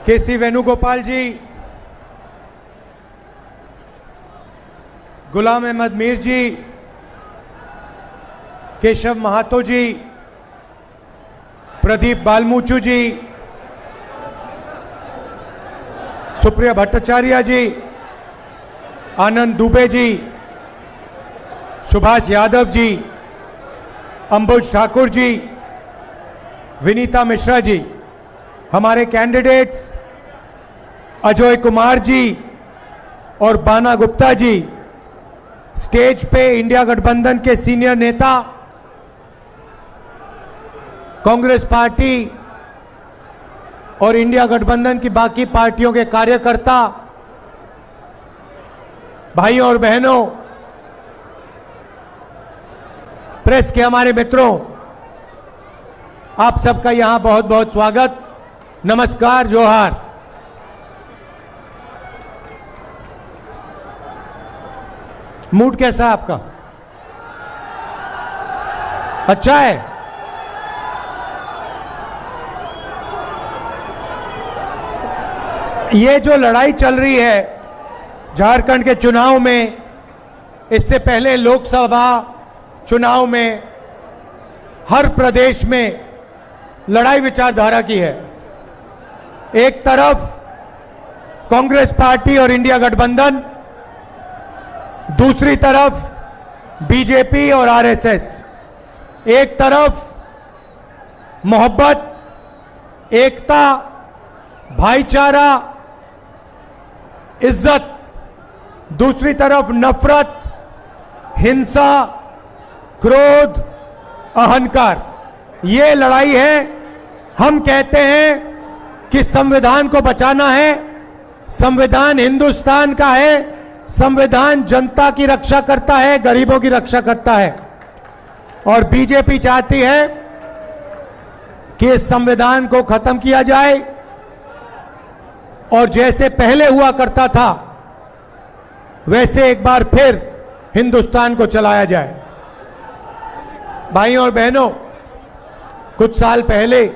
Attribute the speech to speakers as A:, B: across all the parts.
A: केसी वेणुगोपाल जी, गुलाम अहमद मीर जी, केशव महातो जी, प्रदीप बालमूचू जी, सुप्रिया भट्टाचार्य जी, आनंद दुबे जी, सुभाष यादव जी, अंबुज ठाकुर जी, विनीता मिश्रा जी, हमारे कैंडिडेट्स अजय कुमार जी और बाना गुप्ता जी, स्टेज पे इंडिया गठबंधन के सीनियर नेता, कांग्रेस पार्टी और इंडिया गठबंधन की बाकी पार्टियों के कार्यकर्ता, भाइयों और बहनों, प्रेस के हमारे मित्रों, आप सबका यहां बहुत बहुत स्वागत, नमस्कार, जोहार। मूड कैसा है आपका? अच्छा है? ये जो लड़ाई चल रही है झारखंड के चुनाव में, इससे पहले लोकसभा चुनाव में हर प्रदेश में लड़ाई विचारधारा की है। एक तरफ कांग्रेस पार्टी और इंडिया गठबंधन, दूसरी तरफ बीजेपी और आरएसएस। एक तरफ मोहब्बत, एकता, भाईचारा, इज्जत, दूसरी तरफ नफरत, हिंसा, क्रोध, अहंकार। ये लड़ाई है। हम कहते हैं कि संविधान को बचाना है। संविधान हिंदुस्तान का है। संविधान जनता की रक्षा करता है, गरीबों की रक्षा करता है। और बीजेपी चाहती है कि इस संविधान को खत्म किया जाए और जैसे पहले हुआ करता था वैसे एक बार फिर हिंदुस्तान को चलाया जाए। भाइयों और बहनों, कुछ साल पहले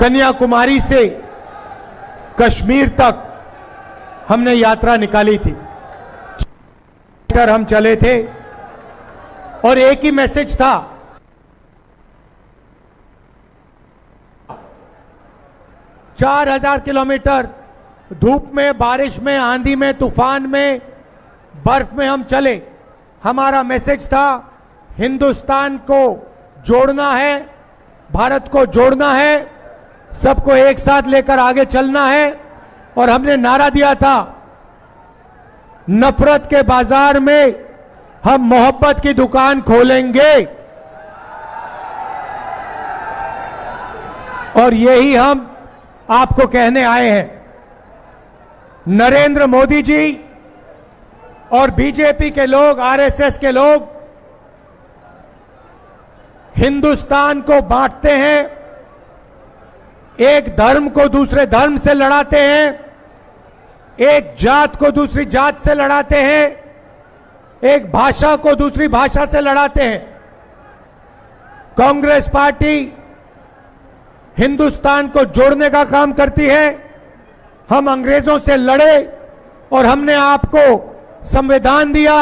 A: कन्याकुमारी से कश्मीर तक हमने यात्रा निकाली थी। हम चले थे और एक ही मैसेज था, 4000 किलोमीटर धूप में, बारिश में, आंधी में, तूफान में, बर्फ में हम चले। हमारा मैसेज था हिंदुस्तान को जोड़ना है, भारत को जोड़ना है, सबको एक साथ लेकर आगे चलना है। और हमने नारा दिया था, नफरत के बाजार में हम मोहब्बत की दुकान खोलेंगे। और यही हम आपको कहने आए हैं। नरेंद्र मोदी जी और बीजेपी के लोग, आरएसएस के लोग हिंदुस्तान को बांटते हैं, एक धर्म को दूसरे धर्म से लड़ाते हैं, एक जात को दूसरी जात से लड़ाते हैं, एक भाषा को दूसरी भाषा से लड़ाते हैं। कांग्रेस पार्टी हिंदुस्तान को जोड़ने का काम करती है। हम अंग्रेजों से लड़े और हमने आपको संविधान दिया।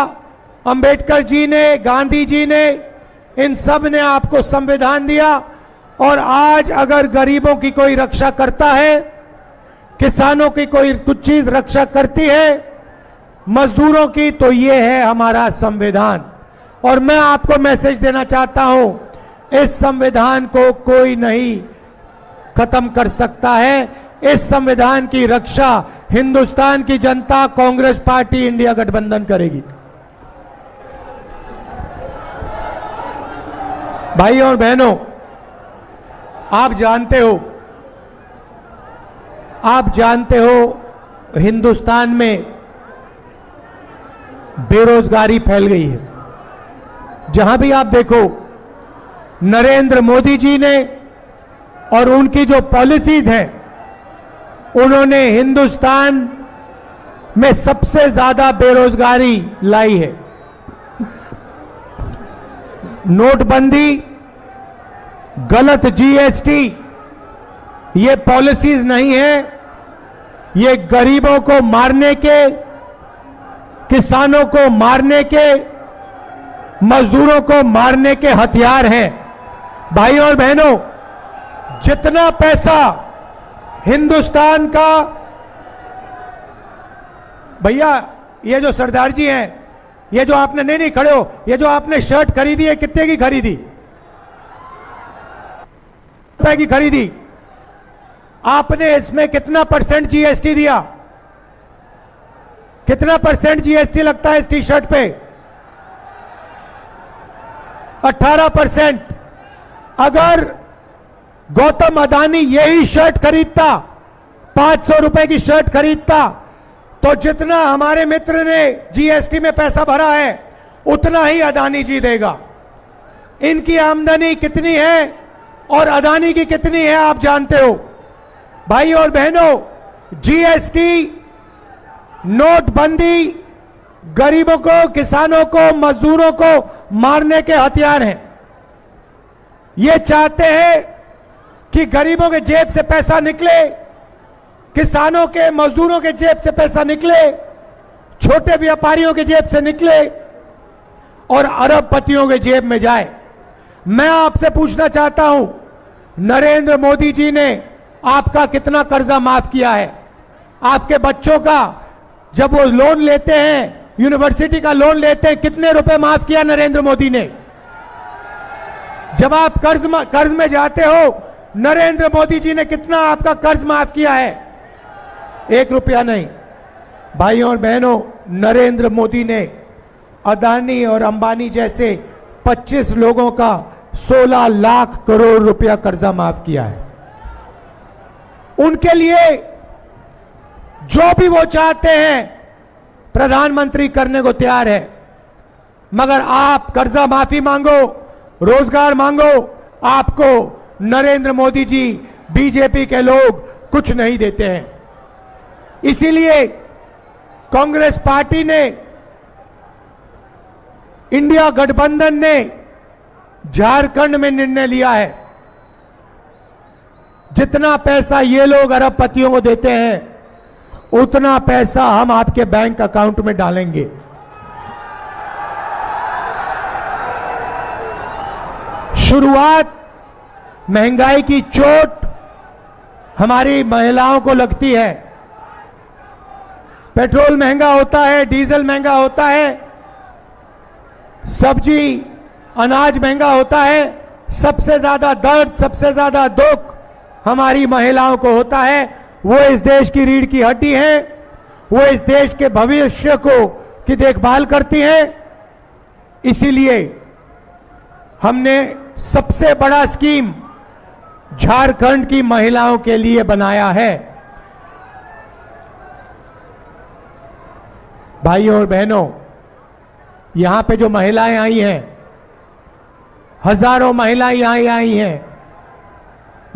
A: अंबेडकर जी ने, गांधी जी ने, इन सब ने आपको संविधान दिया। और आज अगर गरीबों की कोई रक्षा करता है, किसानों की कोई कुछ चीज रक्षा करती है, मजदूरों की, तो ये है हमारा संविधान। और मैं आपको मैसेज देना चाहता हूं, इस संविधान को कोई नहीं खत्म कर सकता है। इस संविधान की रक्षा हिंदुस्तान की जनता, कांग्रेस पार्टी, इंडिया गठबंधन करेगी। भाइयों और बहनों, आप जानते हो हिंदुस्तान में बेरोजगारी फैल गई है। जहां भी आप देखो, नरेंद्र मोदी जी ने और उनकी जो पॉलिसीज हैं, उन्होंने हिंदुस्तान में सबसे ज्यादा बेरोजगारी लाई है। नोटबंदी, गलत जीएसटी, ये पॉलिसीज नहीं है, ये गरीबों को मारने के, किसानों को मारने के, मजदूरों को मारने के हथियार हैं। भाइयों और बहनों, जितना पैसा हिंदुस्तान का, भैया ये जो सरदार जी हैं, ये जो आपने, नहीं खड़े हो, ये जो आपने शर्ट खरीदी है कितने की खरीदी? रुपए की खरीदी। आपने इसमें कितना परसेंट जीएसटी दिया? कितना परसेंट जीएसटी लगता है इस टी शर्ट पे? 18%। अगर गौतम अदानी यही शर्ट खरीदता, 500 रुपए की शर्ट खरीदता, तो जितना हमारे मित्र ने जीएसटी में पैसा भरा है उतना ही अदानी जी देगा। इनकी आमदनी कितनी है और अदानी की कितनी है आप जानते हो। भाई और बहनों, जीएसटी, नोटबंदी गरीबों को, किसानों को, मजदूरों को मारने के हथियार हैं। ये चाहते हैं कि गरीबों के जेब से पैसा निकले, किसानों के, मजदूरों के जेब से पैसा निकले, छोटे व्यापारियों के जेब से निकले और अरबपतियों के जेब में जाए। मैं आपसे पूछना चाहता हूं, नरेंद्र मोदी जी ने आपका कितना कर्जा माफ किया है? आपके बच्चों का जब वो लोन लेते हैं, यूनिवर्सिटी का लोन लेते हैं, कितने रुपए माफ किया नरेंद्र मोदी ने? जब आप कर्ज में जाते हो, नरेंद्र मोदी जी ने कितना आपका कर्ज माफ किया है? 1 रुपया नहीं। भाइयों और बहनों, नरेंद्र मोदी ने अदानी और अंबानी जैसे 25 लोगों का 16 लाख करोड़ रुपया कर्जा माफ किया है। उनके लिए जो भी वो चाहते हैं प्रधानमंत्री करने को तैयार है, मगर आप कर्जा माफी मांगो, रोजगार मांगो, आपको नरेंद्र मोदी जी, बीजेपी के लोग कुछ नहीं देते हैं। इसीलिए कांग्रेस पार्टी ने, इंडिया गठबंधन ने झारखंड में निर्णय लिया है, जितना पैसा ये लोग अरबपतियों को देते हैं उतना पैसा हम आपके बैंक अकाउंट में डालेंगे। शुरुआत महंगाई की चोट हमारी महिलाओं को लगती है। पेट्रोल महंगा होता है, डीजल महंगा होता है, सब्जी अनाज महंगा होता है। सबसे ज्यादा दर्द, सबसे ज्यादा दुख हमारी महिलाओं को होता है। वो इस देश की रीढ़ की हड्डी है, वो इस देश के भविष्य को की देखभाल करती हैं। इसीलिए हमने सबसे बड़ा स्कीम झारखंड की महिलाओं के लिए बनाया है। भाइयों और बहनों, यहां पे जो महिलाएं आई हैं, हजारों महिलाएं यहां आई हैं,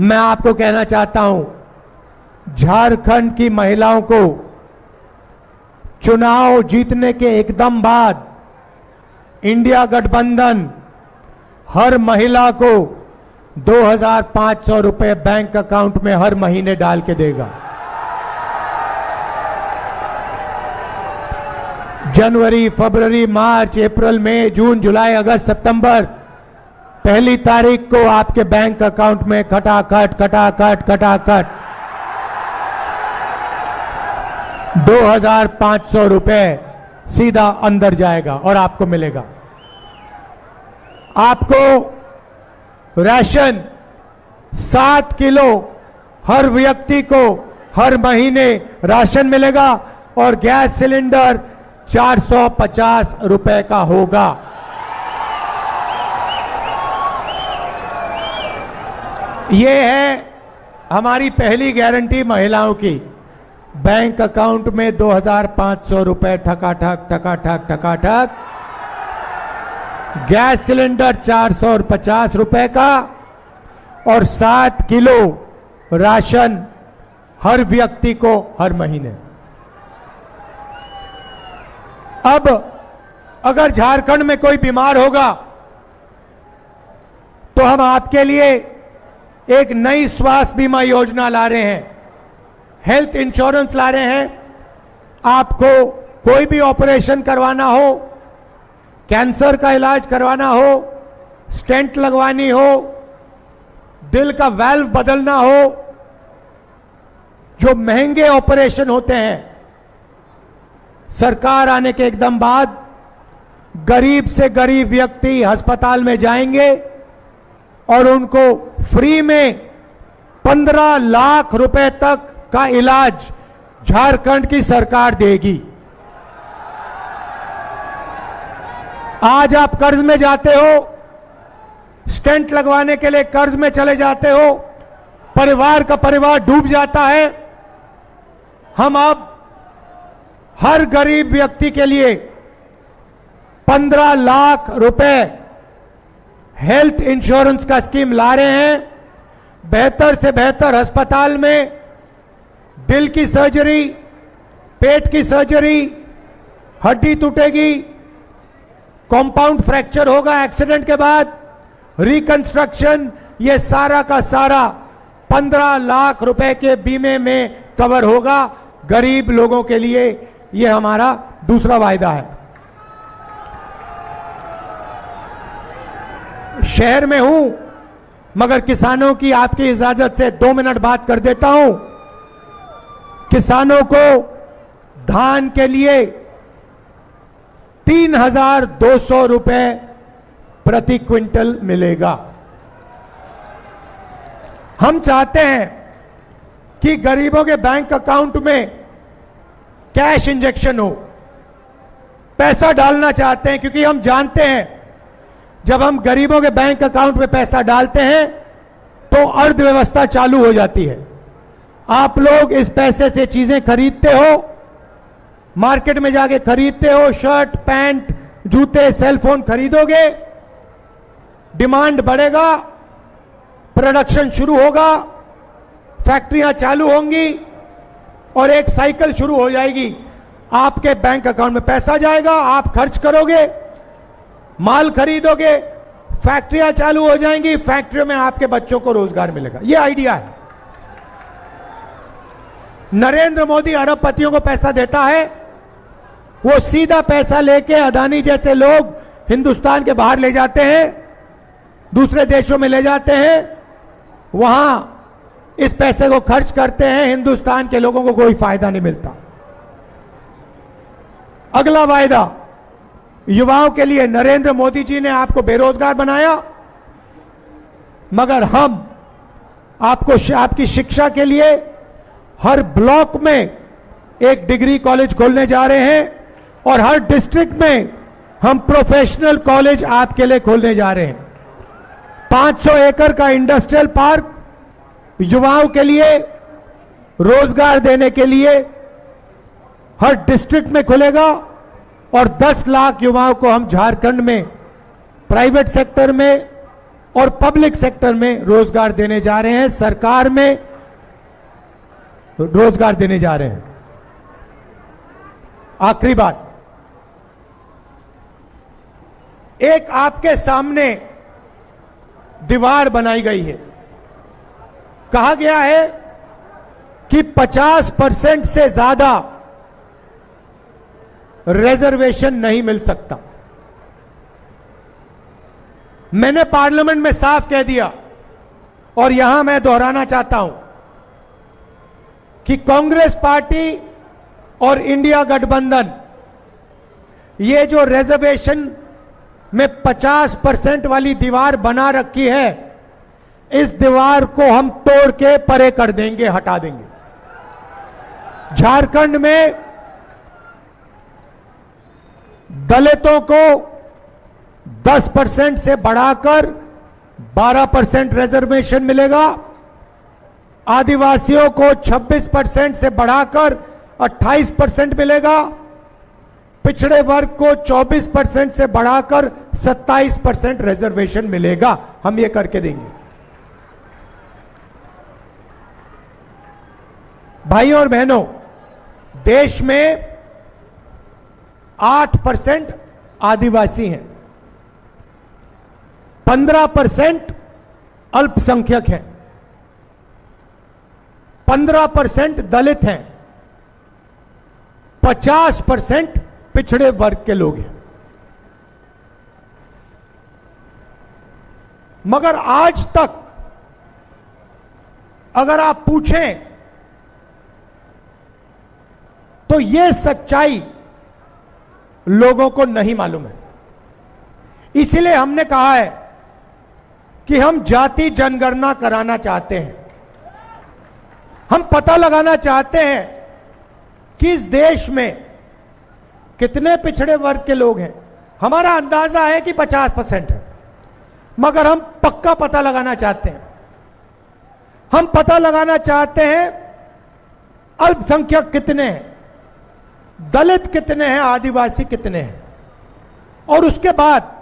A: मैं आपको कहना चाहता हूं, झारखंड की महिलाओं को चुनाव जीतने के एकदम बाद इंडिया गठबंधन हर महिला को 2,500 रुपए बैंक अकाउंट में हर महीने डाल के देगा। जनवरी, फरवरी, मार्च, अप्रैल, मई, जून, जुलाई, अगस्त, सितंबर, 1 तारीख को आपके बैंक अकाउंट में खटाखट खटाखट खटाखट 2,500 रुपए सीधा अंदर जाएगा और आपको मिलेगा। आपको राशन 7 किलो हर व्यक्ति को हर महीने राशन मिलेगा और गैस सिलेंडर 450 रुपए का होगा। ये है हमारी पहली गारंटी महिलाओं की। बैंक अकाउंट में 2,500 रुपए ठकाठक ठकाठक ठकाठक, गैस सिलेंडर 450 रुपए का और 7 किलो राशन हर व्यक्ति को हर महीने। अब अगर झारखंड में कोई बीमार होगा तो हम आपके लिए एक नई स्वास्थ्य बीमा योजना ला रहे हैं, हेल्थ इंश्योरेंस ला रहे हैं। आपको कोई भी ऑपरेशन करवाना हो, कैंसर का इलाज करवाना हो, स्टेंट लगवानी हो, दिल का वाल्व बदलना हो, जो महंगे ऑपरेशन होते हैं, सरकार आने के एकदम बाद गरीब से गरीब व्यक्ति अस्पताल में जाएंगे और उनको फ्री में 15 लाख रुपए तक का इलाज झारखंड की सरकार देगी। आज आप कर्ज में जाते हो, स्टेंट लगवाने के लिए कर्ज में चले जाते हो, परिवार का परिवार डूब जाता है। हम अब हर गरीब व्यक्ति के लिए 15 लाख रुपए हेल्थ इंश्योरेंस का स्कीम ला रहे हैं। बेहतर से बेहतर अस्पताल में दिल की सर्जरी, पेट की सर्जरी, हड्डी टूटेगी, कंपाउंड फ्रैक्चर होगा एक्सीडेंट के बाद, रिकंस्ट्रक्शन, ये सारा का सारा 15 लाख रुपए के बीमे में कवर होगा गरीब लोगों के लिए। ये हमारा दूसरा वायदा है। शहर में हूं, मगर किसानों की आपकी इजाजत से 2 मिनट बात कर देता हूं। किसानों को धान के लिए 3,200 रुपए प्रति क्विंटल मिलेगा। हम चाहते हैं कि गरीबों के बैंक अकाउंट में कैश इंजेक्शन हो, पैसा डालना चाहते हैं, क्योंकि हम जानते हैं जब हम गरीबों के बैंक अकाउंट में पैसा डालते हैं तो अर्थव्यवस्था चालू हो जाती है। आप लोग इस पैसे से चीजें खरीदते हो, मार्केट में जाके खरीदते हो, शर्ट, पैंट, जूते, सेलफोन खरीदोगे, डिमांड बढ़ेगा, प्रोडक्शन शुरू होगा, फैक्ट्रियां चालू होंगी और एक साइकिल शुरू हो जाएगी। आपके बैंक अकाउंट में पैसा जाएगा, आप खर्च करोगे, माल खरीदोगे, फैक्ट्रियां चालू हो जाएंगी, फैक्ट्रियों में आपके बच्चों को रोजगार मिलेगा। यह आइडिया है। नरेंद्र मोदी अरबपतियों को पैसा देता है, वो सीधा पैसा लेके अदानी जैसे लोग हिंदुस्तान के बाहर ले जाते हैं, दूसरे देशों में ले जाते हैं, वहां इस पैसे को खर्च करते हैं, हिंदुस्तान के लोगों को कोई फायदा नहीं मिलता। अगला वायदा युवाओं के लिए, नरेंद्र मोदी जी ने आपको बेरोजगार बनाया, मगर हम आपको आपकी शिक्षा के लिए हर ब्लॉक में एक डिग्री कॉलेज खोलने जा रहे हैं और हर डिस्ट्रिक्ट में हम प्रोफेशनल कॉलेज आपके लिए खोलने जा रहे हैं। 500 एकड़ का इंडस्ट्रियल पार्क युवाओं के लिए रोजगार देने के लिए हर डिस्ट्रिक्ट में खुलेगा और 10 लाख युवाओं को हम झारखंड में प्राइवेट सेक्टर में और पब्लिक सेक्टर में रोजगार देने जा रहे हैं, सरकार में रोजगार देने जा रहे हैं। आखिरी बात, एक आपके सामने दीवार बनाई गई है। कहा गया है कि 50% से ज्यादा रिजर्वेशन नहीं मिल सकता। मैंने पार्लियामेंट में साफ कह दिया और यहां मैं दोहराना चाहता हूं कि कांग्रेस पार्टी और इंडिया गठबंधन ये जो रिजर्वेशन में 50% वाली दीवार बना रखी है, इस दीवार को हम तोड़ के परे कर देंगे, हटा देंगे। झारखंड में दलितों को 10% से बढ़ाकर 12% रिजर्वेशन मिलेगा, आदिवासियों को 26% से बढ़ाकर 28% मिलेगा, पिछड़े वर्ग को 24% से बढ़ाकर 27% रिजर्वेशन मिलेगा। हम ये करके देंगे। भाइयों और बहनों, देश में 8% आदिवासी हैं, 15% अल्पसंख्यक हैं। 15% दलित हैं, 50% पिछड़े वर्ग के लोग हैं। मगर आज तक अगर आप पूछें तो यह सच्चाई लोगों को नहीं मालूम है। इसलिए हमने कहा है कि हम जाति जनगणना कराना चाहते हैं। हम पता लगाना चाहते हैं कि इस देश में कितने पिछड़े वर्ग के लोग हैं। हमारा अंदाजा है कि 50% है, मगर हम पक्का पता लगाना चाहते हैं। हम पता लगाना चाहते हैं अल्पसंख्यक कितने हैं, दलित कितने हैं, आदिवासी कितने हैं, और उसके बाद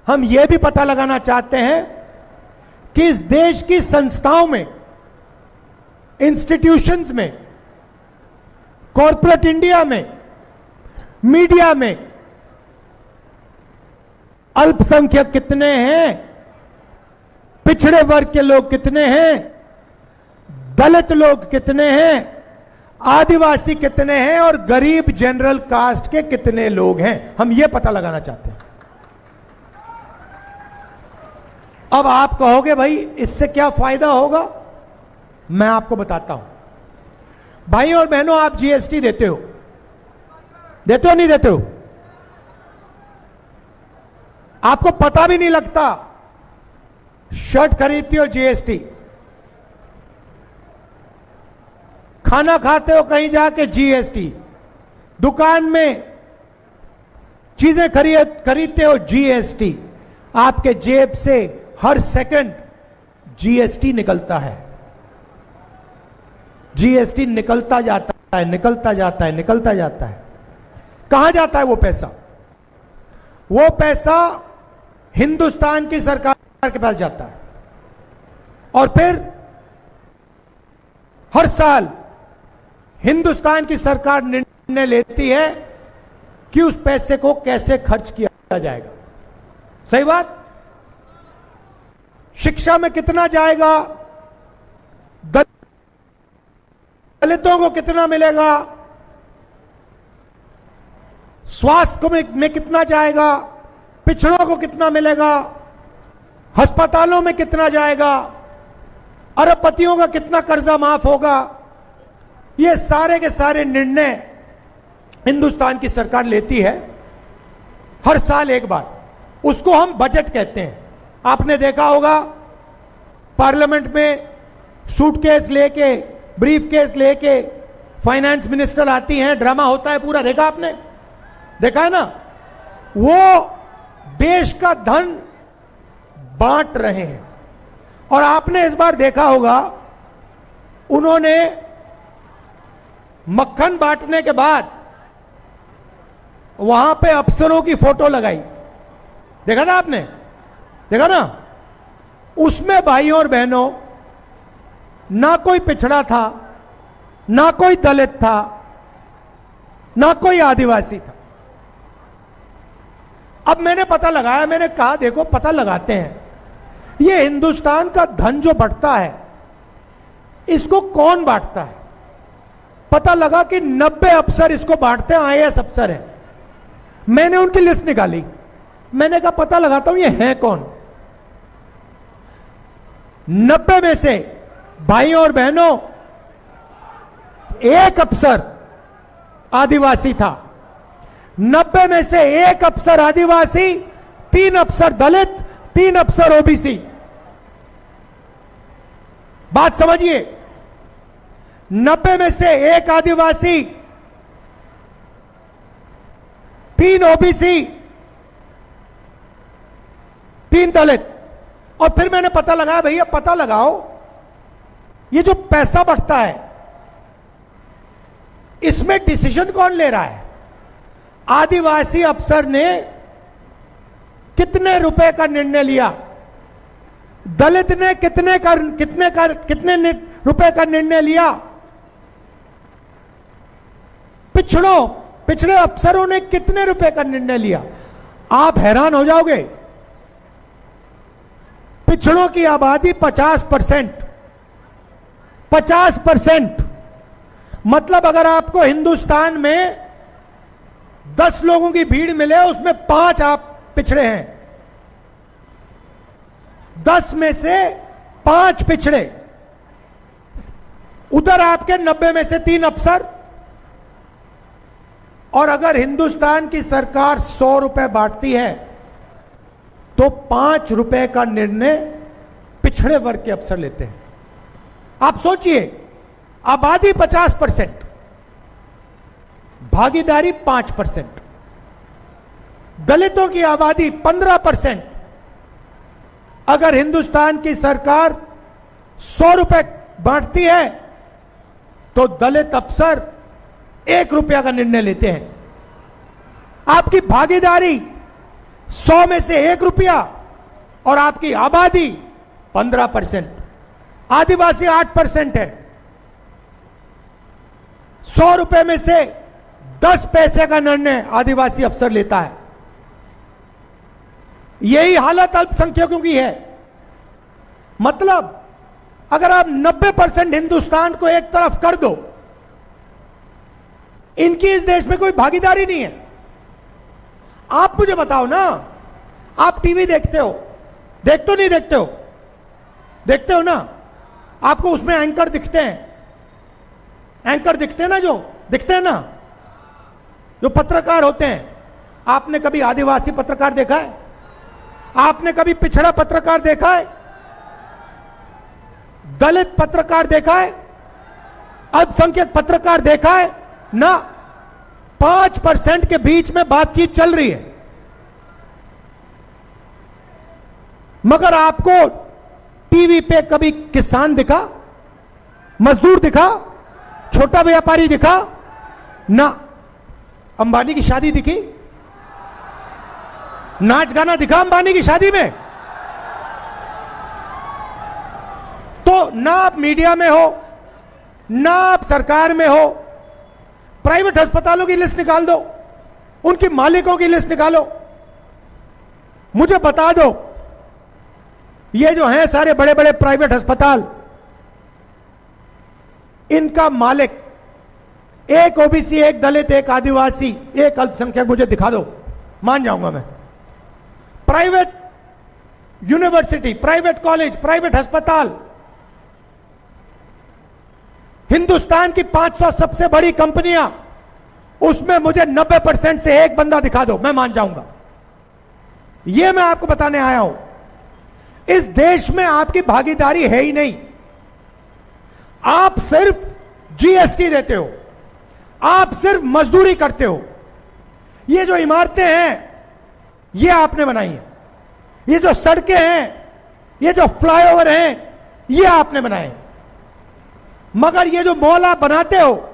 A: हम यह भी पता लगाना चाहते हैं कि इस देश की संस्थाओं में, इंस्टीट्यूशंस में, कॉर्पोरेट इंडिया में, मीडिया में अल्पसंख्यक कितने हैं, पिछड़े वर्ग के लोग कितने हैं, दलित लोग कितने हैं, आदिवासी कितने हैं और गरीब जनरल कास्ट के कितने लोग हैं। हम यह पता लगाना चाहते हैं। अब आप कहोगे भाई इससे क्या फायदा होगा? मैं आपको बताता हूं। भाई और बहनों, आप जीएसटी देते हो नहीं देते हो? आपको पता भी नहीं लगता। शर्ट खरीदते हो जीएसटी, खाना खाते हो कहीं जाके जीएसटी, दुकान में चीजें खरीदते हो जीएसटी, आपके जेब से हर सेकंड जीएसटी निकलता है। जीएसटी निकलता जाता है, निकलता जाता है, निकलता जाता है। कहां जाता है वो पैसा? वो पैसा हिंदुस्तान की सरकार के पास जाता है, और फिर हर साल हिंदुस्तान की सरकार निर्णय लेती है कि उस पैसे को कैसे खर्च किया जाएगा। सही बात? शिक्षा में कितना जाएगा, दलितों को कितना मिलेगा, स्वास्थ्य में कितना जाएगा, पिछड़ों को कितना मिलेगा, अस्पतालों में कितना जाएगा, अरबपतियों का कितना कर्जा माफ होगा। ये सारे के सारे निर्णय हिंदुस्तान की सरकार लेती है हर साल एक बार। उसको हम बजट कहते हैं। आपने देखा होगा पार्लियामेंट में सूटकेस लेके, ब्रीफकेस लेके फाइनेंस मिनिस्टर आती हैं, ड्रामा होता है पूरा। देखा आपने? देखा है ना? वो देश का धन बांट रहे हैं। और आपने इस बार देखा होगा उन्होंने मक्खन बांटने के बाद वहां पे अफसरों की फोटो लगाई। देखा ना आपने? देखा ना? उसमें भाइयों और बहनों ना कोई पिछड़ा था, ना कोई दलित था, ना कोई आदिवासी था। अब मैंने पता लगाया, मैंने कहा देखो पता लगाते हैं ये हिंदुस्तान का धन जो बढ़ता है इसको कौन बांटता है। पता लगा कि 90 अफसर इसको बांटते हैं, आईएएस अफसर हैं। मैंने उनकी लिस्ट निकाली। मैंने कहा पता लगाता हूं ये हैं कौन। 90 में से भाइयों और बहनों एक अफसर आदिवासी था। 90 में से एक अफसर आदिवासी, 3 अफसर दलित, 3 अफसर ओबीसी। बात समझिए। 90 में से एक आदिवासी, 3 ओबीसी, 3 दलित। और फिर मैंने पता लगाया, भैया पता लगाओ ये जो पैसा बढ़ता है इसमें डिसीजन कौन ले रहा है। आदिवासी अफसर ने कितने रुपए का निर्णय लिया, दलित ने कितने रुपए का निर्णय लिया, पिछड़े अफसरों ने कितने रुपए का निर्णय लिया। आप हैरान हो जाओगे। पिछड़ों की आबादी 50%, 50%। मतलब अगर आपको हिंदुस्तान में 10 लोगों की भीड़ मिले, उसमें 5 आप पिछड़े हैं, 10 में से 5 पिछड़े, उधर आपके 90 में से 3 अफसर। और अगर हिंदुस्तान की सरकार 100 रुपए बांटती है तो 5 रुपए का निर्णय पिछड़े वर्ग के अफसर लेते हैं। आप सोचिए, आबादी 50%, भागीदारी 5%, दलितों की आबादी 15%। अगर हिंदुस्तान की सरकार 100 रुपए बांटती है तो दलित अफसर 1 रुपया का निर्णय लेते हैं। आपकी भागीदारी 100 में से 1 रुपया और आपकी आबादी 15%, आदिवासी 8% है। 100 रुपए में से 10 पैसे का निर्णय आदिवासी अफसर लेता है। यही हालत अल्पसंख्यकों की है। मतलब अगर आप 90% हिंदुस्तान को एक तरफ कर दो, इनकी इस देश में कोई भागीदारी नहीं है। आप मुझे बताओ ना, आप टीवी देखते हो, नहीं देखते हो? देखते हो ना? आपको उसमें एंकर दिखते हैं, एंकर दिखते हैं ना, जो दिखते हैं ना, जो पत्रकार होते हैं। आपने कभी आदिवासी पत्रकार देखा है? आपने कभी पिछड़ा पत्रकार देखा है? दलित पत्रकार देखा है? अल्पसंख्यक पत्रकार देखा है? ना। 5% के बीच में बातचीत चल रही है। मगर आपको टीवी पे कभी किसान दिखा, मजदूर दिखा, छोटा व्यापारी दिखा? ना। अंबानी की शादी दिखी? नाच गाना दिखा अंबानी की शादी में? तो ना आप मीडिया में हो, ना आप सरकार में हो। प्राइवेट अस्पतालों की लिस्ट निकाल दो, उनके मालिकों की लिस्ट निकालो, मुझे बता दो। ये जो हैं सारे बड़े बड़े प्राइवेट अस्पताल, इनका मालिक एक ओबीसी, एक दलित, एक आदिवासी, एक अल्पसंख्यक, मुझे दिखा दो, मान जाऊंगा मैं। Private university, private college, private अस्पताल, हिंदुस्तान की 500 सबसे बड़ी कंपनियां, उसमें मुझे 90% से एक बंदा दिखा दो, मैं मान जाऊंगा। यह मैं आपको बताने आया हूं। इस देश में आपकी भागीदारी है ही नहीं। आप सिर्फ जीएसटी देते हो, आप सिर्फ मजदूरी करते हो। ये जो इमारतें हैं, ये आपने बनाई हैं। ये जो सड़कें हैं, ये जो फ्लाईओवर हैं, ये आपने बनाए। मगर ये जो मॉल आप बनाते हो,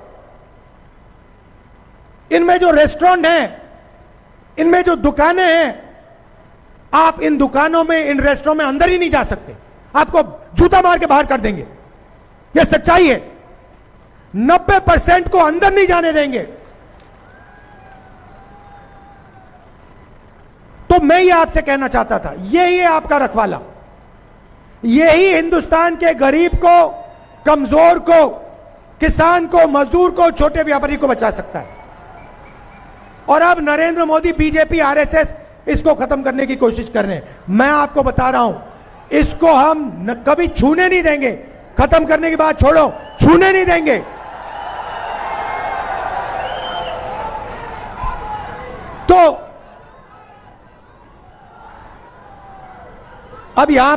A: इनमें जो रेस्टोरेंट हैं, इनमें जो दुकानें हैं, आप इन दुकानों में, इन रेस्टोरेंट में अंदर ही नहीं जा सकते। आपको जूता मार के बाहर कर देंगे। यह सच्चाई है। 90% को अंदर नहीं जाने देंगे। तो मैं ये आपसे कहना चाहता था, यही है आपका रखवाला। यही हिंदुस्तान के गरीब को, कमजोर को, किसान को, मजदूर को, छोटे व्यापारी को बचा सकता है। और अब नरेंद्र मोदी, बीजेपी, आरएसएस इसको खत्म करने की कोशिश कर रहे हैं। मैं आपको बता रहा हूं, इसको हम कभी छूने नहीं देंगे। खत्म करने की बात छोड़ो, छूने नहीं देंगे। तो अब यहां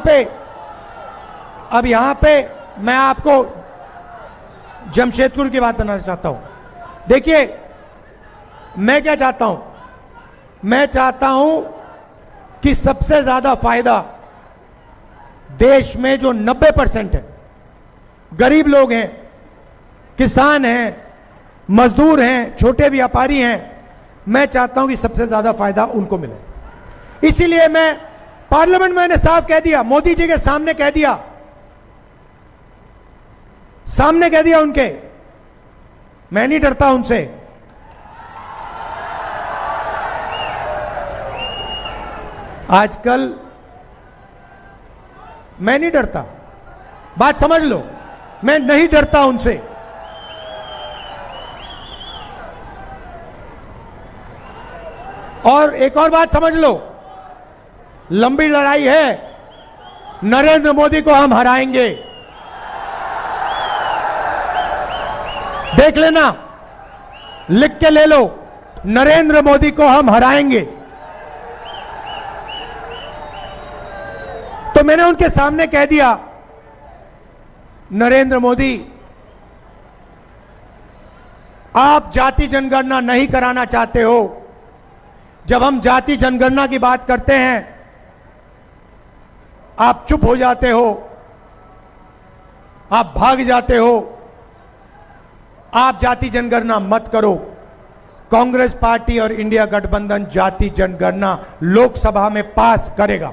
A: पे मैं आपको जमशेदपुर की बात बनाना चाहता हूं। देखिए, मैं क्या चाहता हूं? मैं चाहता हूं कि सबसे ज्यादा फायदा देश में जो 90% है, गरीब लोग हैं, किसान हैं, मजदूर हैं, छोटे व्यापारी हैं, मैं चाहता हूं कि सबसे ज्यादा फायदा उनको मिले। इसीलिए मैं पार्लियामेंट में मैंने साफ कह दिया, मोदी जी के सामने कह दिया, उनके, मैं नहीं डरता उनसे। आजकल मैं नहीं डरता, बात समझ लो। मैं नहीं डरता उनसे। और एक और बात समझ लो, लंबी लड़ाई है, नरेंद्र मोदी को हम हराएंगे। देख लेना, लिख के ले लो, नरेंद्र मोदी को हम हराएंगे। तो मैंने उनके सामने कह दिया, नरेंद्र मोदी, आप जाति जनगणना नहीं कराना चाहते हो। जब हम जाति जनगणना की बात करते हैं, आप चुप हो जाते हो, आप भाग जाते हो। आप जाति जनगणना मत करो। कांग्रेस पार्टी और इंडिया गठबंधन जाति जनगणना लोकसभा में पास करेगा।